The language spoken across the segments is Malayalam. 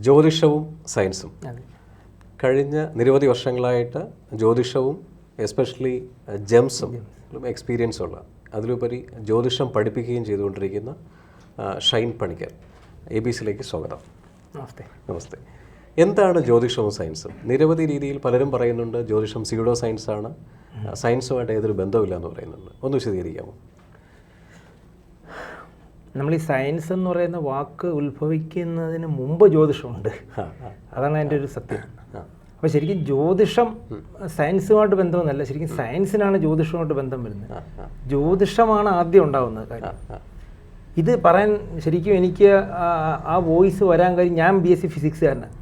ജ്യോതിഷവും സയൻസും കഴിഞ്ഞ നിരവധി വർഷങ്ങളായിട്ട് ജ്യോതിഷവും എസ്പെഷ്യലി ജെംസും എക്സ്പീരിയൻസ് ഉള്ള അതിലുപരി ജ്യോതിഷം പഠിപ്പിക്കുകയും ചെയ്തുകൊണ്ടിരിക്കുന്ന ഷൈൻ പണിക്കർ ABC-ലേക്ക് സ്വാഗതം. നമസ്തേ. നമസ്തേ. എന്താണ് ജ്യോതിഷവും സയൻസും? നിരവധി രീതിയിൽ പലരും പറയുന്നുണ്ട് ജ്യോതിഷം സ്യൂഡോ സയൻസാണ്, സയൻസുമായിട്ട് ഏതൊരു ബന്ധമില്ല എന്ന് പറയുന്നുണ്ട്. ഒന്ന് വിശദീകരിക്കാമോ? നമ്മൾ ഈ സയൻസ് എന്ന് പറയുന്ന വാക്ക് ഉത്ഭവിക്കുന്നതിന് മുമ്പ് ജ്യോതിഷമുണ്ട്. അതാണ് അതിൻ്റെ ഒരു സത്യം. അപ്പോൾ ശരിക്കും ജ്യോതിഷം സയൻസുമായിട്ട് ബന്ധമൊന്നുമല്ല, ശരിക്കും സയൻസിനാണ് ജ്യോതിഷവുമായിട്ട് ബന്ധം വരുന്നത്. ജ്യോതിഷമാണ് ആദ്യം ഉണ്ടാകുന്നത് കാര്യം. ഇത് പറയാൻ ശരിക്കും എനിക്ക് ആ വോയിസ് വരാൻ കാര്യം, ഞാൻ BSc ഫിസിക്സുകാരനാണ്.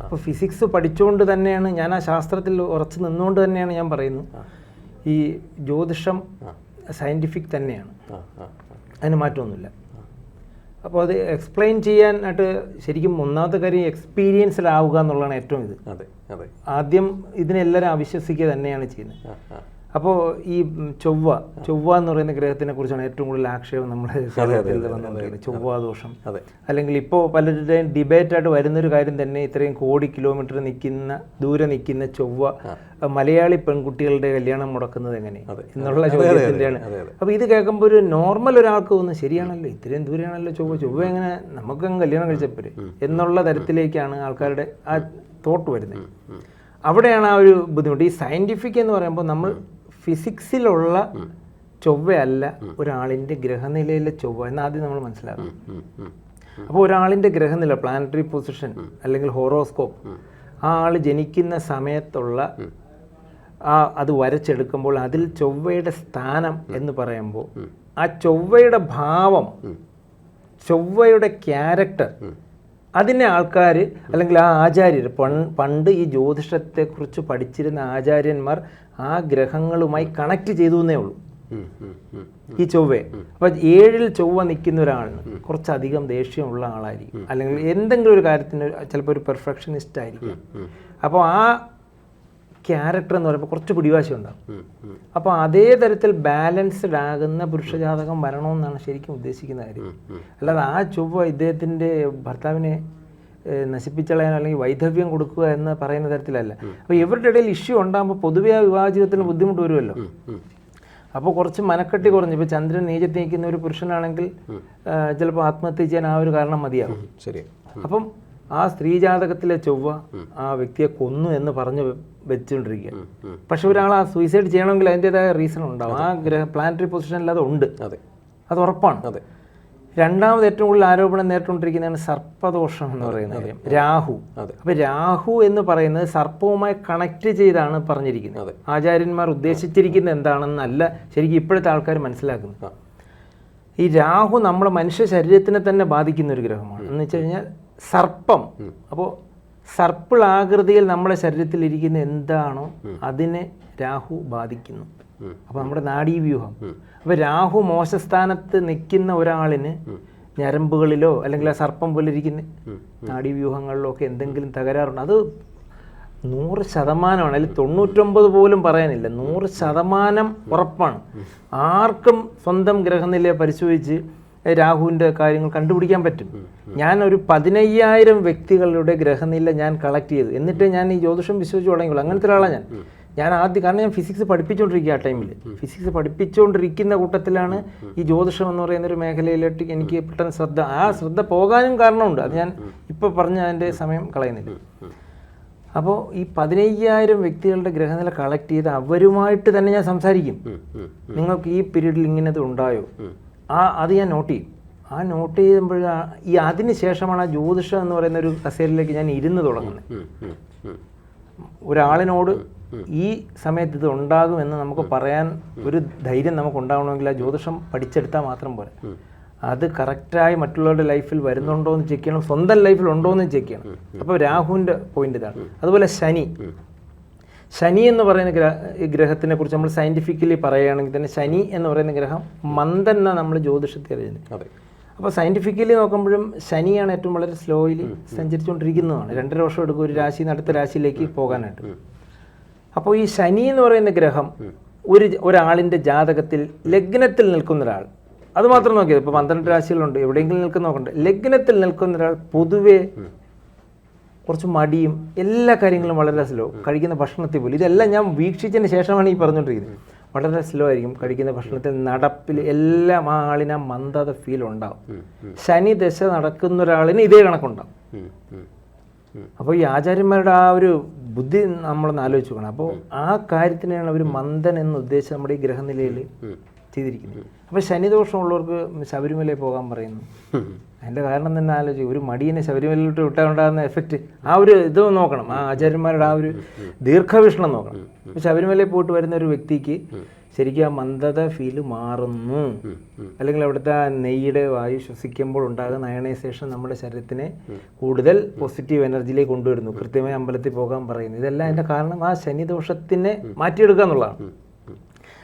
അപ്പോൾ ഫിസിക്സ് പഠിച്ചുകൊണ്ട് തന്നെയാണ് ഞാൻ ആ ശാസ്ത്രത്തിൽ ഉറച്ചു നിന്നുകൊണ്ട് തന്നെയാണ് ഞാൻ പറയുന്നത് ഈ ജ്യോതിഷം സയൻറ്റിഫിക് തന്നെയാണ്, അതിന് മാറ്റമൊന്നുമില്ല. അപ്പോൾ അത് എക്സ്പ്ലെയിൻ ചെയ്യാനായിട്ട് ശരിക്കും ഒന്നാമത്തെ കാര്യം എക്സ്പീരിയൻസിലാവുക എന്നുള്ളതാണ് ഏറ്റവും ഇത്. ആദ്യം ഇതിനെല്ലാവരും അവിശ്വസിക്കുക തന്നെയാണ് ചെയ്യുന്നത്. അപ്പോൾ ഈ ചൊവ്വ എന്ന് പറയുന്ന ഗ്രഹത്തിനെ കുറിച്ചാണ് ഏറ്റവും കൂടുതൽ ആക്ഷേപം നമ്മുടെ വന്നുകൊണ്ടിരിക്കുന്നത്. ചൊവ്വാ ദോഷം, അല്ലെങ്കിൽ ഇപ്പോൾ പലരുടെയും ഡിബേറ്റായിട്ട് വരുന്നൊരു കാര്യം തന്നെ ഇത്രയും കോടി കിലോമീറ്റർ ദൂരെ നിൽക്കുന്ന ചൊവ്വ മലയാളി പെൺകുട്ടികളുടെ കല്യാണം മുടക്കുന്നത് എങ്ങനെ എന്നുള്ള ചോദ്യത്തിൻ്റെയാണ്. അപ്പോൾ ഇത് കേൾക്കുമ്പോൾ ഒരു നോർമൽ ഒരാൾക്ക് തോന്നുന്നു ശരിയാണല്ലോ, ഇത്രയും ദൂരെയാണല്ലോ ചൊവ്വ എങ്ങനെ നമുക്കങ്ങ് കല്യാണം കഴിച്ചപ്പോരെ എന്നുള്ള തരത്തിലേക്കാണ് ആൾക്കാരുടെ ആ തോട്ട് വരുന്നത്. അവിടെയാണ് ആ ഒരു ബുദ്ധിമുട്ട്. ഈ സയൻറ്റിഫിക് എന്ന് പറയുമ്പോൾ നമ്മൾ ഫിസിക്സിലുള്ള ചൊവ്വയല്ല ഒരാളിൻ്റെ ഗ്രഹനിലയിലെ ചൊവ്വ എന്ന് ആദ്യം നമ്മൾ മനസ്സിലാക്കണം. അപ്പോൾ ഒരാളിൻ്റെ ഗ്രഹനില, പ്ലാനറ്ററി പൊസിഷൻ അല്ലെങ്കിൽ ഹോറോസ്കോപ്പ്, ആ ആൾ ജനിക്കുന്ന സമയത്തുള്ള അത് വരച്ചെടുക്കുമ്പോൾ അതിൽ ചൊവ്വയുടെ സ്ഥാനം എന്ന് പറയുമ്പോൾ ആ ചൊവ്വയുടെ ഭാവം, ചൊവ്വയുടെ ക്യാരക്ടർ, അതിനെ ആൾക്കാർ അല്ലെങ്കിൽ ആ ആചാര്യർ പണ്ട് ഈ ജ്യോതിഷത്തെക്കുറിച്ച് പഠിച്ചിരുന്ന ആചാര്യന്മാർ ആ ഗ്രഹങ്ങളുമായി കണക്ട് ചെയ്തു എന്നേ ഉള്ളൂ ഈ ചൊവ്വയെ. അപ്പം 7-ൽ ചൊവ്വ നിൽക്കുന്ന ഒരാളിന് കുറച്ചധികം ദേഷ്യമുള്ള ആളായിരിക്കും, അല്ലെങ്കിൽ എന്തെങ്കിലും ഒരു കാര്യത്തിന് ചിലപ്പോൾ ഒരു പെർഫെക്ഷനിസ്റ്റ് ആയിരിക്കും. അപ്പോൾ ആ ക്യാരക്ടർ എന്ന് പറയുമ്പോൾ കുറച്ച് പിടിവാശി ഉണ്ടാകും. അപ്പോൾ അതേ തരത്തിൽ ബാലൻസ്ഡ് ആകുന്ന പുരുഷജാതകം വരണമെന്നാണ് ശരിക്കും ഉദ്ദേശിക്കുന്ന കാര്യം. അല്ലാതെ ആ ചൊവ്വ ഇദ്ദേഹത്തിൻ്റെ ഭർത്താവിനെ നശിപ്പിച്ചളയാൻ അല്ലെങ്കിൽ വൈധവ്യം കൊടുക്കുക എന്ന് പറയുന്ന തരത്തിലല്ല. അപ്പോൾ ഇവരുടെ ഇടയിൽ ഇഷ്യൂ ഉണ്ടാകുമ്പോൾ പൊതുവെ ആ വിവാഹ ജീവിതത്തിന് ബുദ്ധിമുട്ട് വരുമല്ലോ. അപ്പോൾ കുറച്ച് മനക്കെട്ടി കുറഞ്ഞു. ഇപ്പോൾ ചന്ദ്രൻ നീചത്ത് നിൽക്കുന്ന ഒരു പുരുഷനാണെങ്കിൽ ചിലപ്പോൾ ആത്മഹത്യ ചെയ്യാൻ ആ ഒരു കാരണം മതിയാകും. ശരി. അപ്പം ആ സ്ത്രീ ജാതകത്തിലെ ചൊവ്വ ആ വ്യക്തിയെ കൊന്നു എന്ന് പറഞ്ഞു വെച്ചുകൊണ്ടിരിക്കുക. പക്ഷെ ഒരാൾ ആ സൂയിസൈഡ് ചെയ്യണമെങ്കിൽ അതിൻ്റെതായ റീസൺ ഉണ്ടാവും. ആ പ്ലാനറ്ററി പൊസിഷനിൽ അത് ഉണ്ട്, അത് ഉറപ്പാണ്. രണ്ടാമത് ഏറ്റവും കൂടുതൽ ആരോപണം നേരിട്ടുകൊണ്ടിരിക്കുന്നതാണ് സർപ്പദോഷം എന്ന് പറയുന്ന കാര്യം, രാഹു. അപ്പോൾ രാഹു എന്ന് പറയുന്നത് സർപ്പവുമായി കണക്ട് ചെയ്താണ് പറഞ്ഞിരിക്കുന്നത്. ആചാര്യന്മാർ ഉദ്ദേശിച്ചിരിക്കുന്നത് എന്താണെന്നല്ല ശരിക്കും ഇപ്പോഴത്തെ ആൾക്കാർ മനസ്സിലാക്കുന്നത്. ഈ രാഹു നമ്മുടെ മനുഷ്യ ശരീരത്തിനെ തന്നെ ബാധിക്കുന്ന ഒരു ഗ്രഹമാണ്. എന്ന് വെച്ച് കഴിഞ്ഞാൽ സർപ്പം. അപ്പോൾ സർപ്പിൾ ആകൃതിയിൽ നമ്മുടെ ശരീരത്തിൽ ഇരിക്കുന്ന എന്താണോ അതിനെ രാഹു ബാധിക്കുന്നു. അപ്പോൾ നമ്മുടെ നാഡീവ്യൂഹം. അപ്പോൾ രാഹു മോശസ്ഥാനത്ത് നിൽക്കുന്ന ഒരാളിന് ഞരമ്പുകളിലോ അല്ലെങ്കിൽ ആ സർപ്പം പോലെ ഇരിക്കുന്ന നാഡീവ്യൂഹങ്ങളിലോ ഒക്കെ എന്തെങ്കിലും തകരാറുണ്ട്. അത് 100% അല്ലെങ്കിൽ 99 പോലും പറയാനില്ല, 100% ഉറപ്പാണ്. ആർക്കും സ്വന്തം ഗ്രഹനിലയെ പരിശോധിച്ച് രാഹുവിൻ്റെ കാര്യങ്ങൾ കണ്ടുപിടിക്കാൻ പറ്റും. ഞാൻ ഒരു 15,000 വ്യക്തികളുടെ ഗ്രഹനില ഞാൻ കളക്ട് ചെയ്തു, എന്നിട്ട് ഞാൻ ഈ ജ്യോതിഷം വിശ്വസിച്ച് തുടങ്ങിയുള്ളൂ. അങ്ങനത്തെ ഒരാളാണ് ഞാൻ ആദ്യം. കാരണം ഞാൻ ഫിസിക്സ് പഠിപ്പിച്ചുകൊണ്ടിരിക്കുക. ആ ടൈമിൽ ഫിസിക്സ് പഠിപ്പിച്ചുകൊണ്ടിരിക്കുന്ന കൂട്ടത്തിലാണ് ഈ ജ്യോതിഷം എന്ന് പറയുന്നൊരു മേഖലയിലോട്ട് എനിക്ക് പെട്ടെന്ന് ശ്രദ്ധ പോകാനും കാരണമുണ്ട്. അത് ഞാൻ ഇപ്പോൾ പറഞ്ഞ അതിൻ്റെ സമയം കളയുന്നില്ല. അപ്പോൾ ഈ 15,000 വ്യക്തികളുടെ ഗ്രഹനില കളക്ട് ചെയ്ത് അവരുമായിട്ട് തന്നെ ഞാൻ സംസാരിക്കും. നിങ്ങൾക്ക് ഈ പീരീഡിൽ ഇങ്ങനത് ഉണ്ടായോ? അത് ഞാൻ നോട്ട് ചെയ്യും. ആ നോട്ട് ചെയ്യുമ്പോഴാണ് അതിന് ശേഷമാണ് ആ ജ്യോതിഷം എന്ന് പറയുന്ന ഒരു കസേരയിലേക്ക് ഞാൻ ഇരുന്ന് തുടങ്ങുന്നത്. ഒരാളിനോട് ഈ സമയത്ത് ഇത് ഉണ്ടാകുമെന്ന് നമുക്ക് പറയാൻ ഒരു ധൈര്യം നമുക്ക് ഉണ്ടാവണമെങ്കിൽ ആ ജ്യോതിഷം പഠിച്ചെടുത്താൽ മാത്രം പോരാ, അത് കറക്റ്റായി മറ്റുള്ളവരുടെ ലൈഫിൽ വരുന്നുണ്ടോ എന്ന് ചെക്ക് ചെയ്യണം, സ്വന്തം ലൈഫിൽ ഉണ്ടോ എന്ന് ചെക്ക് ചെയ്യണം. അപ്പോൾ രാഹുവിൻ്റെ പോയിന്റ് ഇതാണ്. അതുപോലെ ശനി എന്ന് പറയുന്ന ഗ്രഹത്തിനെ കുറിച്ച് നമ്മൾ സയൻറ്റിഫിക്കലി പറയുകയാണെങ്കിൽ തന്നെ ശനി എന്ന് പറയുന്ന ഗ്രഹം മന്ദൻ എന്നാണ് നമ്മൾ ജ്യോതിഷത്തിൽ അറിയുന്നത്. അപ്പോൾ സയൻറ്റിഫിക്കലി നോക്കുമ്പോഴും ശനിയാണ് ഏറ്റവും വളരെ സ്ലോയിലി സഞ്ചരിച്ചുകൊണ്ടിരിക്കുന്നതാണ്. 2.5 വർഷം എടുക്കും ഒരു രാശിയിൽ നിന്ന് അടുത്ത രാശിയിലേക്ക് പോകാനായിട്ട്. അപ്പോൾ ഈ ശനി എന്ന് പറയുന്ന ഗ്രഹം ഒരാളിൻ്റെ ജാതകത്തിൽ ലഗ്നത്തിൽ നിൽക്കുന്ന ഒരാൾ, അതുമാത്രം നോക്കിയത് ഇപ്പോൾ 12 രാശികളുണ്ട്, എവിടെയെങ്കിലും നിൽക്കുന്ന നോക്കണ്ട, ലഗ്നത്തിൽ നിൽക്കുന്ന ഒരാൾ പൊതുവെ കുറച്ച് മടിയും എല്ലാ കാര്യങ്ങളും വളരെ സ്ലോ, കഴിക്കുന്ന ഭക്ഷണത്തിൽ പോലും. ഇതെല്ലാം ഞാൻ വീക്ഷിച്ചതിന് ശേഷമാണ് ഈ പറഞ്ഞുകൊണ്ടിരിക്കുന്നത്. വളരെ സ്ലോ ആയിരിക്കും കഴിക്കുന്ന ഭക്ഷണത്തിൽ, നടപ്പിൽ എല്ലാം ആ ആളിന് ആ മന്ദത ഫീൽ ഉണ്ടാവും. ശനി ദശ നടക്കുന്ന ഒരാളിന് ഇതേ കണക്കുണ്ടാവും. അപ്പോൾ ഈ ആചാര്യന്മാരുടെ ആ ഒരു ബുദ്ധി നമ്മളൊന്ന് ആലോചിച്ച് നോക്കണം. അപ്പോൾ ആ കാര്യത്തിനാണ് അവർ മന്ദൻ എന്ന് ഉദ്ദേശിച്ച് നമ്മുടെ ഈ ഗ്രഹനിലയിൽ ചെയ്തിരിക്കുന്നത്. അപ്പോൾ ശനിദോഷമുള്ളവർക്ക് ശബരിമലയിൽ പോകാൻ പറയുന്നു. അതിൻ്റെ കാരണം തന്നെ ആലോചിക്കും. ഒരു മടിയനെ ശബരിമലയിലോട്ട് വിട്ടാൽ ഉണ്ടാകുന്ന എഫക്റ്റ്, ആ ഒരു ഇത് നോക്കണം. ആ ആചാര്യന്മാരുടെ ആ ഒരു ദീർഘവീക്ഷണം നോക്കണം. അപ്പോൾ ശബരിമലയിൽ പോയിട്ട് വരുന്ന ഒരു വ്യക്തിക്ക് ശരിക്കും ആ മന്ദത ഫീല് മാറുന്നു. അല്ലെങ്കിൽ അവിടുത്തെ ആ നെയ്യുടെ വായു ശ്വസിക്കുമ്പോൾ ഉണ്ടാകുന്ന അയണൈസേഷൻ നമ്മുടെ ശരീരത്തിനെ കൂടുതൽ പോസിറ്റീവ് എനർജിയിലേക്ക് കൊണ്ടുവരുന്നു. കൃത്യമായി അമ്പലത്തിൽ പോകാൻ പറയുന്നു. ഇതെല്ലാം അതിൻ്റെ കാരണം ആ ശനിദോഷത്തിനെ മാറ്റിയെടുക്കുക എന്നുള്ളതാണ്.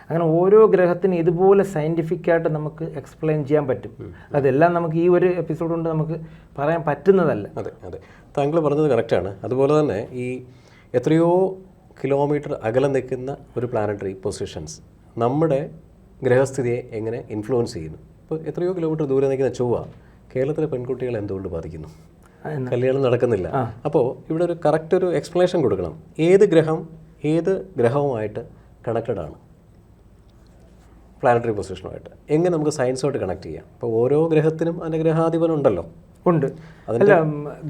അങ്ങനെ ഓരോ ഗ്രഹത്തിനും ഇതുപോലെ സയൻറ്റിഫിക്കായിട്ട് നമുക്ക് എക്സ്പ്ലെയിൻ ചെയ്യാൻ പറ്റും. അതെല്ലാം നമുക്ക് ഈ ഒരു എപ്പിസോഡ് കൊണ്ട് നമുക്ക് പറയാൻ പറ്റുന്നതല്ല. അതെ അതെ, താങ്കൾ പറഞ്ഞത് കറക്റ്റാണ്. അതുപോലെ തന്നെ ഈ എത്രയോ കിലോമീറ്റർ അകലെ നിൽക്കുന്ന ഒരു പ്ലാനറ്ററി പൊസിഷൻസ് നമ്മുടെ ഗ്രഹസ്ഥിതിയെ എങ്ങനെ ഇൻഫ്ലുവൻസ് ചെയ്യുന്നു. ഇപ്പോൾ എത്രയോ കിലോമീറ്റർ ദൂരെ നിൽക്കുന്ന ചൊവ്വ കേരളത്തിലെ പെൺകുട്ടികളെ എന്തുകൊണ്ട് ബാധിക്കുന്നു? കല്യാണം നടക്കുന്നില്ല. അപ്പോൾ ഇവിടെ ഒരു കറക്റ്റ് ഒരു എക്സ്പ്ലനേഷൻ കൊടുക്കണം. ഏത് ഗ്രഹം ഏത് ഗ്രഹവുമായിട്ട് കണക്റ്റഡ് ആണ് പ്ലാനറ്ററി പൊസിഷനുമായിട്ട്? എങ്ങനെ നമുക്ക് സയൻസുമായിട്ട് കണക്ട് ചെയ്യാം? ഇപ്പോൾ ഓരോ ഗ്രഹത്തിനും അതിൻ്റെ ഗ്രഹാധിപനുണ്ടല്ലോ. ഉണ്ട്. അല്ല,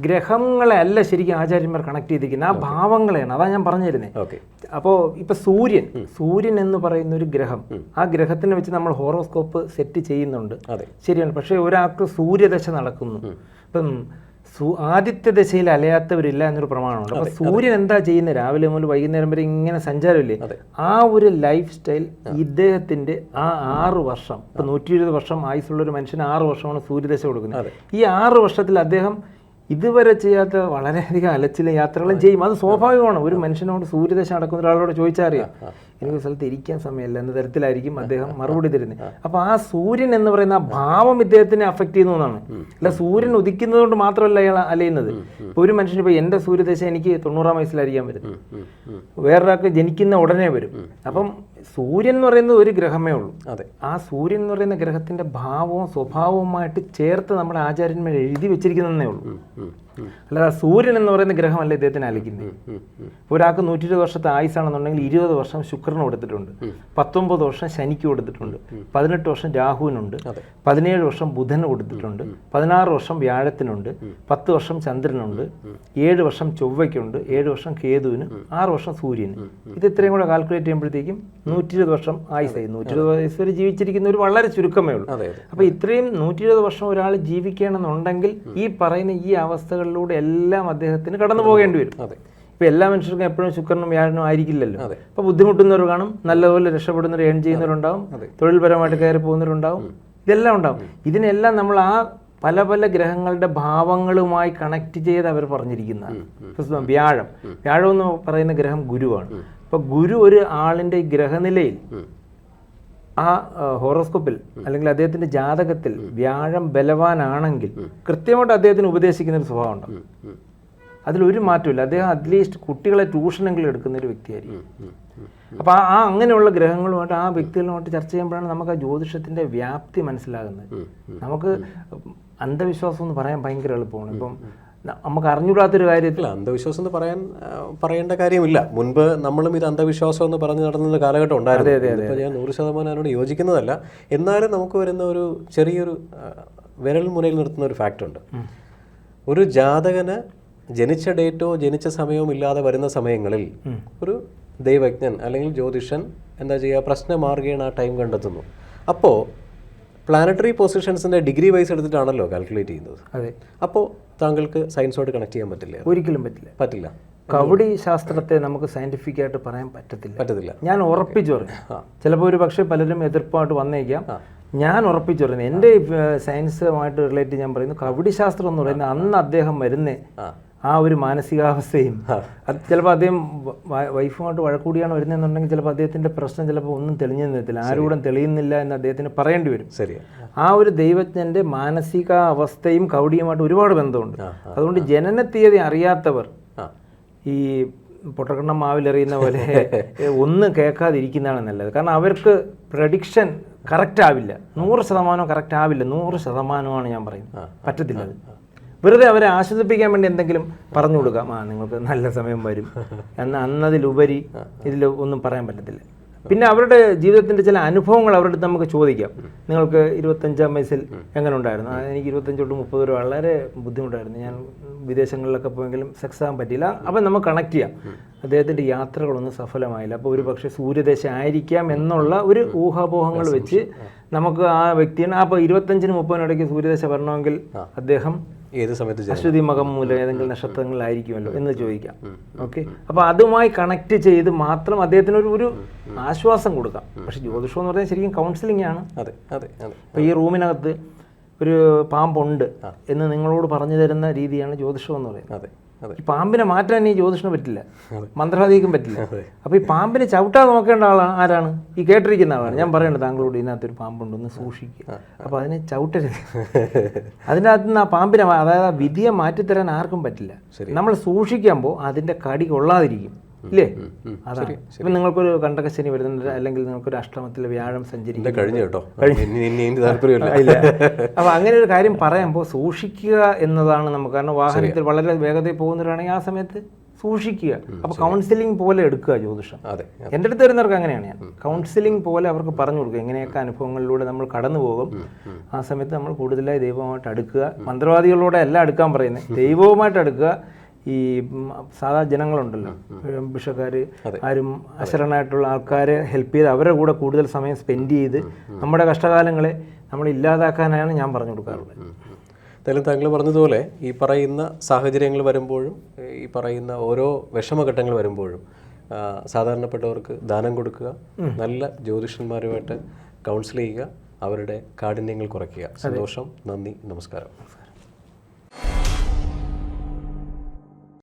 ഗ്രഹങ്ങളെ അല്ല ശരിക്കും ആചാര്യന്മാർ കണക്ട് ചെയ്തിരിക്കുന്നത്, ആ ഭാവങ്ങളെയാണ്. അതാ ഞാൻ പറഞ്ഞു തരുന്നത്. ഓക്കെ. അപ്പോൾ ഇപ്പം സൂര്യൻ എന്ന് പറയുന്ന ഒരു ഗ്രഹം, ആ ഗ്രഹത്തിനെ വെച്ച് നമ്മൾ ഹോറോസ്കോപ്പ് സെറ്റ് ചെയ്യുന്നുണ്ട്. ശരിയാണ്. പക്ഷേ ഒരാൾക്ക് സൂര്യദശ നടക്കുന്നു. ഇപ്പം ആദിത്യ ദശയിൽ അലയാത്തവരില്ല എന്നൊരു പ്രമാണമുണ്ട്. അപ്പോൾ സൂര്യൻ എന്താ ചെയ്യുന്നത്? രാവിലെ മുതൽ വൈകുന്നേരം വരെ ഇങ്ങനെ സഞ്ചാരമില്ലേ? ആ ഒരു ലൈഫ് സ്റ്റൈൽ ഇദ്ദേഹത്തിൻ്റെ ആ 6 വർഷം, ഇപ്പം 120 വർഷം ആയുസുള്ളൊരു മനുഷ്യന് 6 വർഷമാണ് സൂര്യദശ കൊടുക്കുന്നത്. ഈ 6 വർഷത്തിൽ അദ്ദേഹം ഇതുവരെ ചെയ്യാത്ത വളരെയധികം അലച്ചിലും യാത്രകളും ചെയ്യും. അത് സ്വാഭാവികമാണ്. ഒരു മനുഷ്യനോട് സൂര്യദശ നടക്കുന്ന ഒരാളോട് ചോദിച്ചാൽ അറിയാം, എനിക്ക് സ്ഥലത്ത് ഇരിക്കാൻ സമയമില്ല എന്ന തരത്തിലായിരിക്കും അദ്ദേഹം മറുപടി തരുന്നത്. അപ്പോൾ ആ സൂര്യൻ എന്ന് പറയുന്ന ആ ഭാവം ഇദ്ദേഹത്തിനെ അഫക്റ്റ് ചെയ്യുന്നതാണ്. അല്ല, സൂര്യൻ ഉദിക്കുന്നത് കൊണ്ട് മാത്രമല്ല അയാൾ അലയുന്നത്. ഇപ്പോൾ ഒരു മനുഷ്യന് ഇപ്പോൾ എൻ്റെ സൂര്യദശ എനിക്ക് 90-ആം വയസ്സിലായിരിക്കാൻ വരുന്നത്, വേറൊരാൾക്ക് ജനിക്കുന്ന ഉടനെ വരും. അപ്പം സൂര്യൻ എന്ന് പറയുന്നത് ഒരു ഗ്രഹമേ ഉള്ളൂ. ആ സൂര്യൻ എന്ന് പറയുന്ന ഗ്രഹത്തിൻ്റെ ഭാവവും സ്വഭാവവുമായിട്ട് ചേർത്ത് നമ്മുടെ ആചാര്യന്മാർ എഴുതി വെച്ചിരിക്കുന്നതേ ഉള്ളൂ. അല്ലാതെ സൂര്യൻ എന്ന് പറയുന്ന ഗ്രഹമല്ല ഇദ്ദേഹത്തിന് അലിക്കുന്നത്. ഒരാൾക്ക് 120 വർഷത്തെ ആയുസാണെന്നുണ്ടെങ്കിൽ 20 വർഷം ശുക്രന് കൊടുത്തിട്ടുണ്ട്, 19 വർഷം ശനിക്ക് കൊടുത്തിട്ടുണ്ട്, 18 വർഷം രാഹുവിനുണ്ട്, 17 വർഷം ബുധന് കൊടുത്തിട്ടുണ്ട്, 16 വർഷം വ്യാഴത്തിനുണ്ട്, 10 വർഷം ചന്ദ്രനുണ്ട്, 7 വർഷം ചൊവ്വയ്ക്കുണ്ട്, 7 വർഷം കേതുവിന്, 6 വർഷം സൂര്യന്. ഇത് ഇത്രയും കൂടെ കാൽക്കുലേറ്റ് ചെയ്യുമ്പോഴത്തേക്കും 120 വർഷം ആയുസായി. 120 വയസ്സ് വരെ ജീവിച്ചിരിക്കുന്നവർ വളരെ ചുരുക്കമേ ഉള്ളൂ. അപ്പോൾ ഇത്രയും 120 വർഷം ഒരാൾ ജീവിക്കണമെന്നുണ്ടെങ്കിൽ ഈ പറയുന്ന ഈ അവസ്ഥകളിലൂടെ എല്ലാം അദ്ദേഹത്തിന് കടന്നു പോകേണ്ടി വരും. ഇപ്പം എല്ലാ മനുഷ്യർക്കും എപ്പോഴും ശുക്രനും വ്യാഴനും ആയിരിക്കില്ലല്ലോ. അപ്പോൾ ബുദ്ധിമുട്ടുന്നവർ കാണും, നല്ലപോലെ രക്ഷപ്പെടുന്നവർ, ഏൺ ചെയ്യുന്നവരുണ്ടാവും, തൊഴിൽപരമായിട്ട് കയറി പോകുന്നവരുണ്ടാവും, ഇതെല്ലാം ഉണ്ടാവും. ഇതിനെല്ലാം നമ്മൾ ആ പല പല ഗ്രഹങ്ങളുടെ ഭാവങ്ങളുമായി കണക്ട് ചെയ്ത് അവർ പറഞ്ഞിരിക്കുന്നതാണ്. വ്യാഴം എന്ന് പറയുന്ന ഗ്രഹം ഗുരുവാണ്. അപ്പോൾ ഗുരു ഒരു ആളിൻ്റെ ഗ്രഹനിലയിൽ ആ ഹോറോസ്കോപ്പിൽ അല്ലെങ്കിൽ അദ്ദേഹത്തിൻ്റെ ജാതകത്തിൽ വ്യാഴം ബലവാനാണെങ്കിൽ കൃത്യമായിട്ട് അദ്ദേഹത്തിന് ഉപദേശിക്കുന്ന ഒരു സ്വഭാവം ഉണ്ടാവും. അതിലൊരു മാറ്റമില്ല. അദ്ദേഹം അറ്റ്ലീസ്റ്റ് കുട്ടികളെ ട്യൂഷനെങ്കിലും എടുക്കുന്ന ഒരു വ്യക്തിയായിരിക്കും. അപ്പോൾ ആ അങ്ങനെയുള്ള ഗ്രഹങ്ങളുമായിട്ട് ആ വ്യക്തികളുമായിട്ട് ചർച്ച ചെയ്യുമ്പോഴാണ് നമുക്ക് ആ ജ്യോതിഷത്തിൻ്റെ വ്യാപ്തി മനസ്സിലാകുന്നത്. നമുക്ക് അന്ധവിശ്വാസം എന്ന് പറയാൻ ഭയങ്കര എളുപ്പമാണ്. ഇപ്പം നമുക്ക് അറിഞ്ഞുകൂടാത്തൊരു കാര്യത്തിൽ അന്ധവിശ്വാസം എന്ന് പറയേണ്ട കാര്യമില്ല. മുൻപ് നമ്മളും ഇത് അന്ധവിശ്വാസം എന്ന് പറഞ്ഞ് നടന്ന കാലഘട്ടം ഉണ്ടായിരുന്നു. ഇപ്പോൾ ഞാൻ 100% അതിനോട് യോജിക്കുന്നതല്ല. എന്നാലും നമുക്ക് വരുന്ന ഒരു ചെറിയൊരു വിരൽ മുനയിൽ നിർത്തുന്ന ഒരു ഫാക്റ്റുണ്ട്. ഒരു ജാതകന് ജനിച്ച ഡേറ്റോ ജനിച്ച സമയവും ഇല്ലാതെ വരുന്ന സമയങ്ങളിൽ ഒരു ദൈവജ്ഞൻ അല്ലെങ്കിൽ ജ്യോതിഷൻ എന്താ ചെയ്യുക, പ്രശ്നമാർഗേണ ആ ടൈം കണ്ടെത്തുന്നു. അപ്പോൾ പ്ലാനറ്ററി പൊസിഷൻസിൻ്റെ ഡിഗ്രി വൈസ് എടുത്തിട്ടാണല്ലോ കാൽക്കുലേറ്റ് ചെയ്യുന്നത്. അതെ. അപ്പോൾ താങ്കൾക്ക് സയൻസോട് കണക്ട് ചെയ്യാൻ പറ്റില്ല? ഒരിക്കലും പറ്റില്ല. കവടി ശാസ്ത്രത്തെ നമുക്ക് സയന്റിഫിക് ആയിട്ട് പറയാൻ പറ്റത്തില്ല. ഞാൻ ഉറപ്പിച്ചു പറഞ്ഞു. ചിലപ്പോൾ ഒരു പക്ഷേ പലരും എതിർപ്പായിട്ട് വന്നേക്കാം. ഞാൻ ഉറപ്പിച്ചു പറഞ്ഞു, എൻ്റെ സയൻസുമായിട്ട് റിലേറ്റ് ഞാൻ പറയുന്നു, കവടി ശാസ്ത്രം എന്ന് പറയുന്നത് അന്ന് അദ്ദേഹം വരുന്നേ ആ ഒരു മാനസികാവസ്ഥയും, അത് ചിലപ്പോൾ അദ്ദേഹം വൈഫുമായിട്ട് വഴക്കൂടിയാണ് വരുന്നതെന്നുണ്ടെങ്കിൽ ചിലപ്പോൾ അദ്ദേഹത്തിൻ്റെ പ്രശ്നം ചിലപ്പോൾ ഒന്നും തെളിഞ്ഞു നിന്നില്ല, ആരോടും തെളിയുന്നില്ല എന്ന് അദ്ദേഹത്തിന് പറയേണ്ടി വരും. ശരി. ആ ഒരു ദൈവജ്ഞൻ്റെ മാനസികാവസ്ഥയും കൗടിയുമായിട്ട് ഒരുപാട് ബന്ധമുണ്ട്. അതുകൊണ്ട് ജനന തീയതി അറിയാത്തവർ ഈ പൊട്ടക്കണ്ണം മാവിലെറിയുന്ന പോലെ ഒന്നും കേൾക്കാതിരിക്കുന്നതാണ് നല്ലത്. കാരണം അവർക്ക് പ്രഡിക്ഷൻ കറക്റ്റ് ആവില്ല, 100% കറക്റ്റ് ആവില്ല. 100% ഞാൻ പറയുന്നത് പറ്റത്തില്ല. അത് വെറുതെ അവരെ ആശ്വസിപ്പിക്കാൻ വേണ്ടി എന്തെങ്കിലും പറഞ്ഞു കൊടുക്കാം, നിങ്ങൾക്ക് നല്ല സമയം വരും എന്നതിലുപരി ഇതിൽ ഒന്നും പറയാൻ പറ്റത്തില്ല. പിന്നെ അവരുടെ ജീവിതത്തിൻ്റെ ചില അനുഭവങ്ങൾ അവരുടെ അടുത്ത് നമുക്ക് ചോദിക്കാം. നിങ്ങൾക്ക് 25-ാം വയസ്സിൽ എങ്ങനെ ഉണ്ടായിരുന്നു? എനിക്ക് 25 തൊട്ട് 30 വരെ വളരെ ബുദ്ധിമുട്ടായിരുന്നു, ഞാൻ വിദേശങ്ങളിലൊക്കെ പോയെങ്കിലും സെക്സ് ആകാൻ പറ്റിയില്ല. അപ്പം നമുക്ക് കണക്ട് ചെയ്യാം, അദ്ദേഹത്തിൻ്റെ യാത്രകളൊന്നും സഫലമായില്ല, അപ്പോൾ ഒരു പക്ഷേ സൂര്യദശ ആയിരിക്കാം എന്നുള്ള ഒരു ഊഹാപോഹങ്ങൾ വെച്ച് നമുക്ക് ആ വ്യക്തിയാണ് അപ്പോൾ 25-നും 30-നും ഇടയ്ക്ക് സൂര്യദശ വരണമെങ്കിൽ അദ്ദേഹം ഏത് സമയത്ത് അശ്വതി മകം മൂലം ഏതെങ്കിലും നക്ഷത്രങ്ങളിലായിരിക്കുമല്ലോ എന്ന് ചോദിക്കാം. ഓക്കെ, അപ്പോൾ അതുമായി കണക്ട് ചെയ്ത് മാത്രം അദ്ദേഹത്തിന് ഒരു ആശ്വാസം കൊടുക്കാം. പക്ഷെ ജ്യോതിഷം എന്ന് പറഞ്ഞാൽ ശരിക്കും കൗൺസിലിംഗ് ആണ്. അതെ അതെ അതെ. അപ്പോൾ ഈ റൂമിനകത്ത് ഒരു പാമ്പുണ്ട് എന്ന് നിങ്ങളോട് പറഞ്ഞു തരുന്ന രീതിയാണ് ജ്യോതിഷം എന്ന് പറയുന്നത്. അതെ അതെ. ഈ പാമ്പിനെ മാറ്റാൻ ഈ ജ്യോതിഷന് പറ്റില്ല, മന്ത്രവാദിക്കും പറ്റില്ല. അപ്പോൾ ഈ പാമ്പിനെ ചവിട്ടാതെ നോക്കേണ്ട ആളാണ് ആരാണ്? ഈ കേട്ടിരിക്കുന്ന ആളാണ്. ഞാൻ പറയണത് താങ്കളോട് ഇതിനകത്തൊരു പാമ്പുണ്ടെന്ന് സൂക്ഷിക്കുക, അപ്പോൾ അതിനെ ചവിട്ടരുത്. അതിനകത്ത് നിന്ന് ആ പാമ്പിനെ, അതായത് ആ വിധിയെ മാറ്റിത്തരാൻ ആർക്കും പറ്റില്ല. നമ്മൾ സൂക്ഷിക്കുമ്പോൾ അതിൻ്റെ കടി കൊള്ളാതിരിക്കും, ഇല്ലേ? അതാണ്. ഇപ്പം നിങ്ങൾക്കൊരു കണ്ടകശനി വരുന്നുണ്ട്, അല്ലെങ്കിൽ നിങ്ങൾക്കൊരു അഷ്ടമത്തിലെ വ്യാഴം സഞ്ചരിക്കും, കഴിഞ്ഞു കേട്ടോ, താല്പര്യമില്ല. അപ്പോൾ അങ്ങനെ ഒരു കാര്യം പറയുമ്പോൾ സൂക്ഷിക്കുക എന്നതാണ് നമുക്ക്. കാരണം വാഹനത്തിൽ വളരെ വേഗതയിൽ പോകുന്നവരാണെങ്കിൽ ആ സമയത്ത് സൂക്ഷിക്കുക. അപ്പോൾ കൗൺസിലിംഗ് പോലെ എടുക്കുക ജ്യോതിഷം. എൻ്റെ അടുത്ത് വരുന്നവർക്ക് അങ്ങനെയാണ് ഞാൻ കൗൺസിലിംഗ് പോലെ അവർക്ക് പറഞ്ഞു കൊടുക്കുക, എങ്ങനെയൊക്കെ അനുഭവങ്ങളിലൂടെ നമ്മൾ കടന്നു പോകും. ആ സമയത്ത് നമ്മൾ കൂടുതലായി ദൈവവുമായിട്ട് അടുക്കുക. മന്ത്രവാദികളോടെ അല്ല അടുക്കാൻ പറയുന്നത്, ദൈവവുമായിട്ട് അടുക്കുക. ഈ സാധാ ജനങ്ങളുണ്ടല്ലോ, ഭിക്ഷക്കാർ, ആരും അശരണായിട്ടുള്ള ആൾക്കാരെ ഹെൽപ്പ് ചെയ്ത് അവരുടെ കൂടെ കൂടുതൽ സമയം സ്പെൻഡ് ചെയ്ത് നമ്മുടെ കഷ്ടകാലങ്ങളെ നമ്മൾ ഇല്ലാതാക്കാനാണ് ഞാൻ പറഞ്ഞു കൊടുക്കാറുള്ളത്. എന്തായാലും താങ്കൾ പറഞ്ഞതുപോലെ ഈ പറയുന്ന സാഹചര്യങ്ങൾ വരുമ്പോഴും ഈ പറയുന്ന ഓരോ വിഷമഘട്ടങ്ങൾ വരുമ്പോഴും സാധാരണപ്പെട്ടവർക്ക് ദാനം കൊടുക്കുക, നല്ല ജ്യോതിഷന്മാരുമായിട്ട് കൗൺസിൽ ചെയ്യുക, അവരുടെ കാഠിന്യങ്ങൾ കുറയ്ക്കുക. സന്തോഷം, നന്ദി, നമസ്കാരം.